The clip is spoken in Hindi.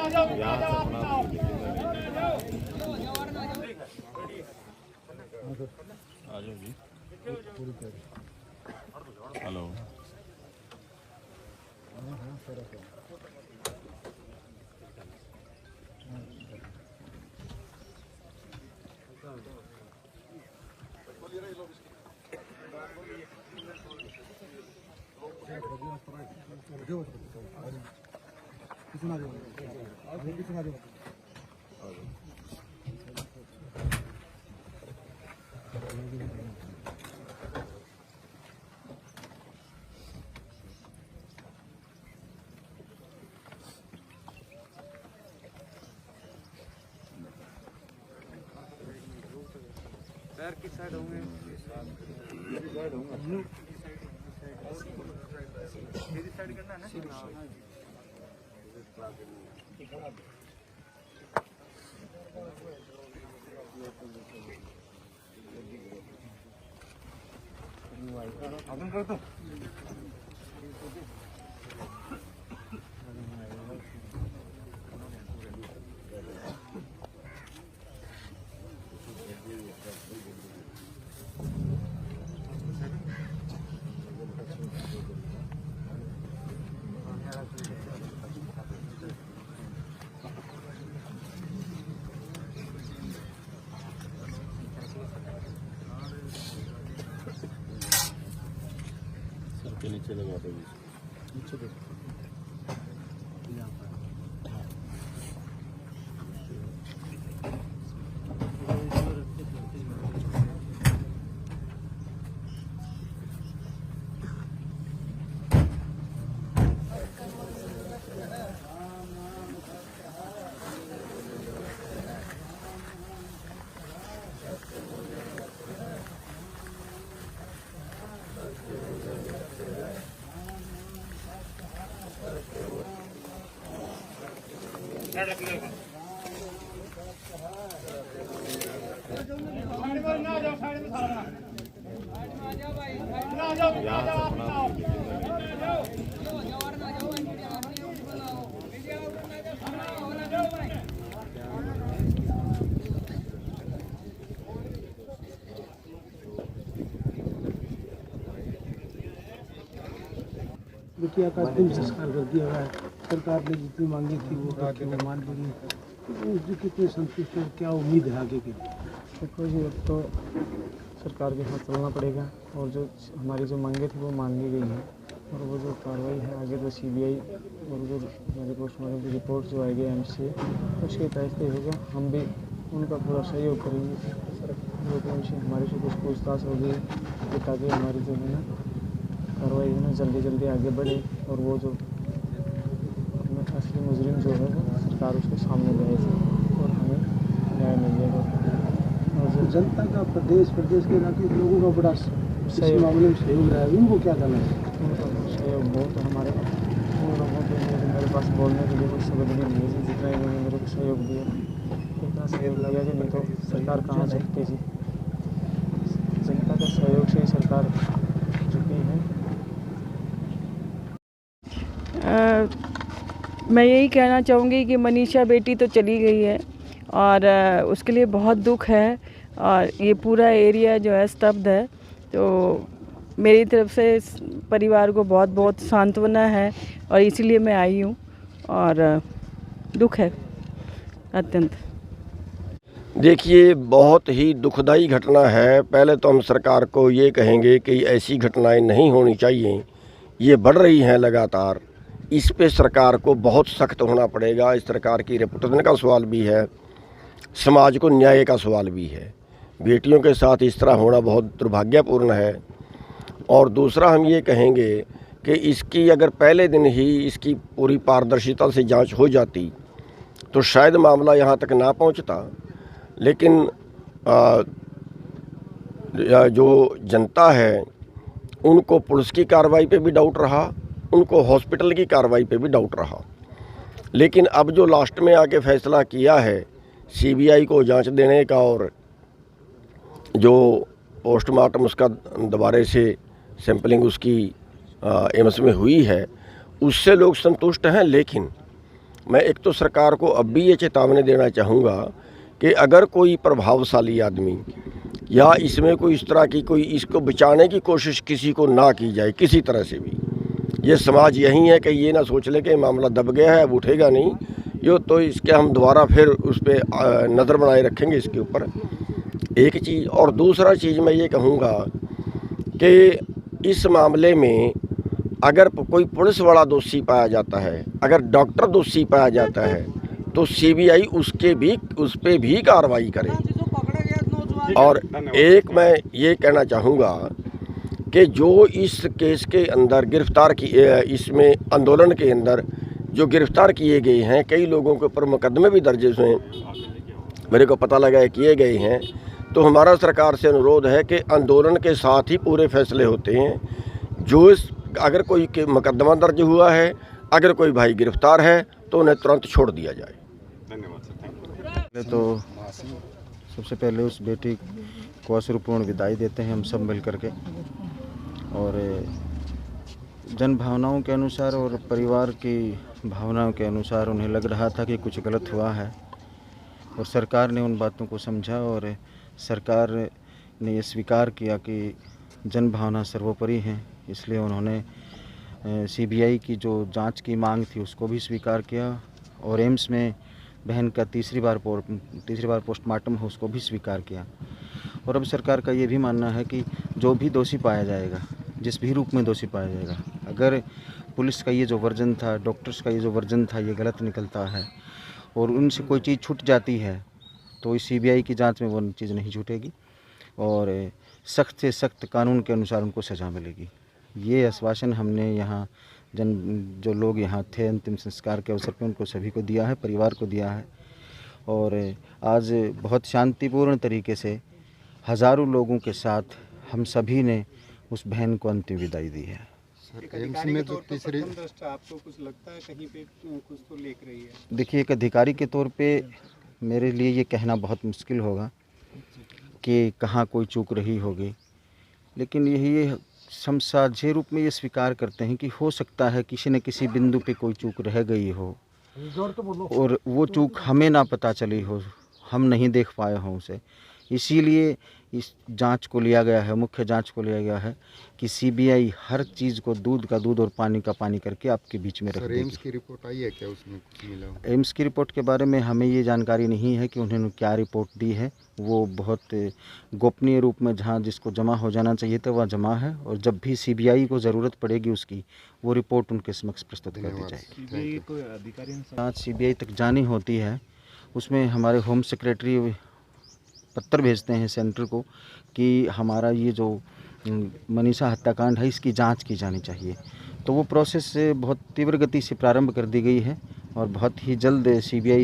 जी। हेलो। पैर किस साइड होंगे? मेरी साइड करना है ना? आगे कर दो। के नीचे लगा दो नीचे दो बिटिया का अंतिम संस्कार कर दिया हुआ है। सरकार ने जितनी मांगी थी वो मान ली। तो कितने संतुष्ट हैं, क्या उम्मीद है आगे की? देखो जी, अब तो सरकार के साथ चलना पड़ेगा और जो हमारी जो मांगे थी वो मांगी गई हैं और वो जो कार्रवाई है आगे तो सीबीआई और जो हमारी पोस्टमार्टम की रिपोर्ट जो आएगी एमसी उसके तहत होगा। हम भी उनका पूरा सहयोग करेंगे। जो हमारी से कुछ पूछताछ होगी ताकि हमारी जो है ना कार्रवाई है ना जल्दी आगे बढ़े और वो जो असली मुजरिम जो है वो सरकार उसके सामने लाए और हमें न्याय मिल जाएगा। और जो जनता का प्रदेश के इलाके के लोगों का बड़ा सही मामले में सहयोग रहा है, उनको क्या करना है? उनका सहयोग बहुत हमारे उन लोगों के लिए मेरे पास बोलने के लिए कुछ शब्द भी नहीं है। जितना इन्होंने मेरे को सहयोग दिया इतना सहयोग लगा कि नहीं तो सरकार कहाँ सकती थी। जनता का सहयोग से ही सरकार झुकी है। मैं यही कहना चाहूँगी कि मनीषा बेटी तो चली गई है और उसके लिए बहुत दुख है और ये पूरा एरिया जो है स्तब्ध है। तो मेरी तरफ से इस परिवार को बहुत बहुत सांत्वना है और इसीलिए मैं आई हूँ और दुख है अत्यंत। देखिए, बहुत ही दुखदाई घटना है। पहले तो हम सरकार को ये कहेंगे कि ऐसी घटनाएं नहीं होनी चाहिए, ये बढ़ रही हैं लगातार। इस पे सरकार को बहुत सख्त होना पड़ेगा। इस सरकार की रेपुटेशन का सवाल भी है, समाज को न्याय का सवाल भी है। बेटियों के साथ इस तरह होना बहुत दुर्भाग्यपूर्ण है। और दूसरा हम ये कहेंगे कि इसकी अगर पहले दिन ही इसकी पूरी पारदर्शिता से जांच हो जाती तो शायद मामला यहाँ तक ना पहुँचता। लेकिन जो जनता है उनको पुलिस की कार्रवाई पे भी डाउट रहा, उनको हॉस्पिटल की कार्रवाई पे भी डाउट रहा। लेकिन अब जो लास्ट में आके फैसला किया है सीबीआई को जांच देने का और जो पोस्टमार्टम उसका दोबारा से सैंपलिंग उसकी एम्स में हुई है, उससे लोग संतुष्ट हैं। लेकिन मैं एक तो सरकार को अब भी ये चेतावनी देना चाहूँगा कि अगर कोई प्रभावशाली आदमी या इसमें कोई इस तरह की कोई इसको बचाने की कोशिश किसी को ना की जाए किसी तरह से भी। ये समाज यही है कि ये ना सोच ले कि मामला दब गया है अब उठेगा नहीं, यो तो इसके हम दोबारा फिर उस पर नज़र बनाए रखेंगे इसके ऊपर, एक चीज़। और दूसरा चीज़ मैं ये कहूँगा कि इस मामले में अगर कोई पुलिस वाला दोषी पाया जाता है, अगर डॉक्टर दोषी पाया जाता है, तो सीबीआई उस पर भी कार्रवाई करे। और एक मैं ये कहना चाहूँगा कि जो इस केस के अंदर गिरफ्तार की, इसमें आंदोलन के अंदर जो गिरफ्तार किए गए हैं, कई लोगों के ऊपर मुकदमे भी दर्ज हुए मेरे को पता लगा है किए गए हैं। तो हमारा सरकार से अनुरोध है कि आंदोलन के साथ ही पूरे फैसले होते हैं। जो अगर कोई मुकदमा दर्ज हुआ है, अगर कोई भाई गिरफ्तार है, तो उन्हें तुरंत छोड़ दिया जाए। पहले तो सबसे पहले उस बेटी को अश्रुपूर्ण विदाई देते हैं हम सब मिल करके, और जन भावनाओं के अनुसार और परिवार की भावनाओं के अनुसार उन्हें लग रहा था कि कुछ गलत हुआ है, और सरकार ने उन बातों को समझा और सरकार ने ये स्वीकार किया कि जन भावना सर्वोपरि है। इसलिए उन्होंने सीबीआई की जो जांच की मांग थी उसको भी स्वीकार किया, और एम्स में बहन का तीसरी बार पोस्टमार्टम हो उसको भी स्वीकार किया। और अब सरकार का ये भी मानना है कि जो भी दोषी पाया जाएगा, जिस भी रूप में दोषी पाया जाएगा, अगर पुलिस का ये जो वर्जन था, डॉक्टर्स का ये जो वर्जन था, ये गलत निकलता है और उनसे कोई चीज़ छूट जाती है, तो इस सीबीआई की जांच में वो चीज़ नहीं छूटेगी और सख्त से सख्त कानून के अनुसार उनको सज़ा मिलेगी। ये आश्वासन हमने यहाँ जो लोग यहाँ थे अंतिम संस्कार के अवसर पे उनको सभी को दिया है, परिवार को दिया है। और आज बहुत शांतिपूर्ण तरीके से हज़ारों लोगों के साथ हम सभी ने उस बहन को अंतिम विदाई दी है। एम्स में जो तीसरी आपको कुछ लगता है कहीं पे कुछ तो लेक रही है? देखिए, एक अधिकारी के तौर पे मेरे लिए ये कहना बहुत मुश्किल होगा कि कहाँ कोई चूक रही होगी, लेकिन यही हम साझे रूप में ये स्वीकार करते हैं कि हो सकता है किसी न किसी बिंदु पे कोई चूक रह गई हो और वो चूक हमें ना पता चली हो, हम नहीं देख पाए हों उसे। इसीलिए इस जांच को लिया गया है, मुख्य जांच को लिया गया है कि सीबीआई हर चीज़ को दूध का दूध और पानी का पानी करके आपके बीच में रख देगी। एम्स की रिपोर्ट आई है क्या, उसमें कुछ मिला? एम्स की रिपोर्ट के बारे में हमें ये जानकारी नहीं है कि उन्होंने क्या रिपोर्ट दी है। वो बहुत गोपनीय रूप में जहाँ जिसको जमा हो जाना चाहिए था वह जमा है, और जब भी सीबीआई को ज़रूरत पड़ेगी उसकी वो रिपोर्ट उनके समक्ष प्रस्तुत कर दी जाएगी। जाँच सीबीआई तक जानी होती है, उसमें हमारे होम सेक्रेटरी पत्र भेजते हैं सेंटर को कि हमारा ये जो मनीषा हत्याकांड है इसकी जांच की जानी चाहिए। तो वो प्रोसेस बहुत तीव्र गति से प्रारंभ कर दी गई है और बहुत ही जल्द सीबीआई